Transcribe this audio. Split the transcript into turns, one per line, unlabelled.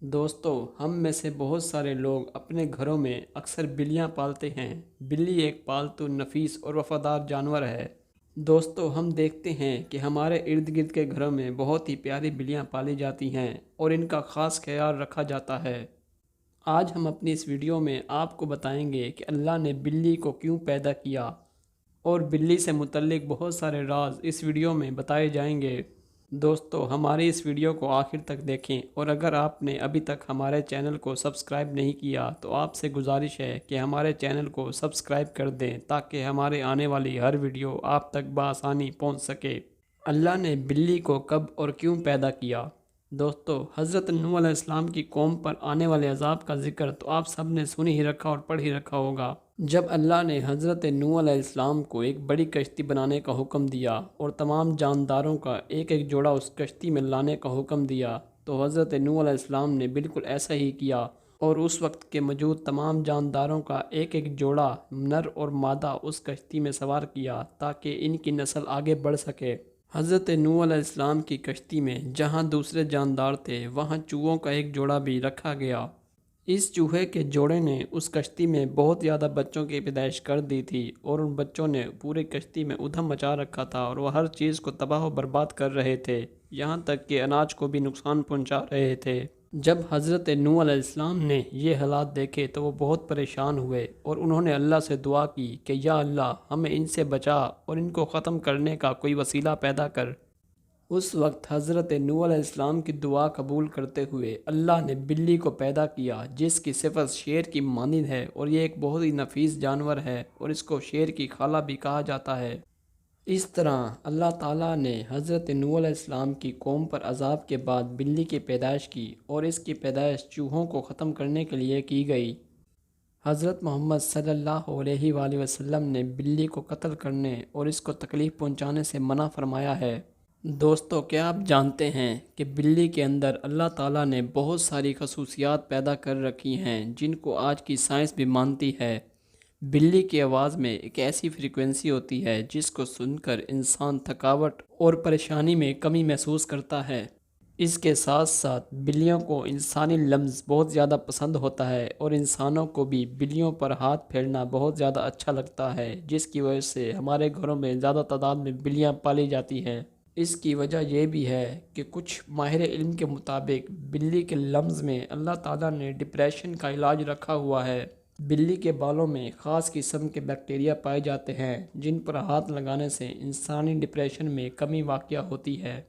دوستو، ہم میں سے بہت سارے لوگ اپنے گھروں میں اکثر بلیاں پالتے ہیں۔ بلی ایک پالتو نفیس اور وفادار جانور ہے۔ دوستو، ہم دیکھتے ہیں کہ ہمارے ارد گرد کے گھروں میں بہت ہی پیاری بلیاں پالی جاتی ہیں اور ان کا خاص خیال رکھا جاتا ہے۔ آج ہم اپنی اس ویڈیو میں آپ کو بتائیں گے کہ اللہ نے بلی کو کیوں پیدا کیا، اور بلی سے متعلق بہت سارے راز اس ویڈیو میں بتائے جائیں گے۔ دوستو، ہماری اس ویڈیو کو آخر تک دیکھیں، اور اگر آپ نے ابھی تک ہمارے چینل کو سبسکرائب نہیں کیا تو آپ سے گزارش ہے کہ ہمارے چینل کو سبسکرائب کر دیں تاکہ ہمارے آنے والی ہر ویڈیو آپ تک بآسانی پہنچ سکے۔ اللہ نے بلی کو کب اور کیوں پیدا کیا؟ دوستو، حضرت نوح علیہ السلام کی قوم پر آنے والے عذاب کا ذکر تو آپ سب نے سن ہی رکھا اور پڑھ ہی رکھا ہوگا۔ جب اللہ نے حضرت نوح علیہ السلام کو ایک بڑی کشتی بنانے کا حکم دیا اور تمام جانداروں کا ایک ایک جوڑا اس کشتی میں لانے کا حکم دیا، تو حضرت نوح علیہ السلام نے بالکل ایسا ہی کیا اور اس وقت کے موجود تمام جانداروں کا ایک ایک جوڑا نر اور مادہ اس کشتی میں سوار کیا تاکہ ان کی نسل آگے بڑھ سکے۔ حضرت نوح علیہ السلام کی کشتی میں جہاں دوسرے جاندار تھے وہاں چوہوں کا ایک جوڑا بھی رکھا گیا۔ اس چوہے کے جوڑے نے اس کشتی میں بہت زیادہ بچوں کی پیدائش کر دی تھی، اور ان بچوں نے پوری کشتی میں ادھم مچا رکھا تھا اور وہ ہر چیز کو تباہ و برباد کر رہے تھے، یہاں تک کہ اناج کو بھی نقصان پہنچا رہے تھے۔ جب حضرت نوح علیہ السلام نے یہ حالات دیکھے تو وہ بہت پریشان ہوئے اور انہوں نے اللہ سے دعا کی کہ یا اللہ، ہمیں ان سے بچا اور ان کو ختم کرنے کا کوئی وسیلہ پیدا کر۔ اس وقت حضرت نوح علیہ السلام کی دعا قبول کرتے ہوئے اللہ نے بلی کو پیدا کیا، جس کی صفت شیر کی مانند ہے، اور یہ ایک بہت ہی نفیس جانور ہے اور اس کو شیر کی خالہ بھی کہا جاتا ہے۔ اس طرح اللہ تعالیٰ نے حضرت نوح علیہ السلام کی قوم پر عذاب کے بعد بلی کی پیدائش کی، اور اس کی پیدائش چوہوں کو ختم کرنے کے لیے کی گئی۔ حضرت محمد صلی اللہ علیہ وآلہ وسلم نے بلی کو قتل کرنے اور اس کو تکلیف پہنچانے سے منع فرمایا ہے۔ دوستو، کیا آپ جانتے ہیں کہ بلی کے اندر اللہ تعالیٰ نے بہت ساری خصوصیات پیدا کر رکھی ہیں جن کو آج کی سائنس بھی مانتی ہے؟ بلی کی آواز میں ایک ایسی فریکوینسی ہوتی ہے جس کو سن کر انسان تھکاوٹ اور پریشانی میں کمی محسوس کرتا ہے۔ اس کے ساتھ ساتھ بلیوں کو انسانی لمس بہت زیادہ پسند ہوتا ہے، اور انسانوں کو بھی بلیوں پر ہاتھ پھیرنا بہت زیادہ اچھا لگتا ہے، جس کی وجہ سے ہمارے گھروں میں زیادہ تعداد میں بلیاں پالی جاتی ہیں۔ اس کی وجہ یہ بھی ہے کہ کچھ ماہر علم کے مطابق بلی کے لمس میں اللہ تعالیٰ نے ڈپریشن کا علاج رکھا ہوا ہے۔ بلی کے بالوں میں خاص قسم کے بیکٹیریا پائے جاتے ہیں جن پر ہاتھ لگانے سے انسانی ڈپریشن میں کمی واقع ہوتی ہے۔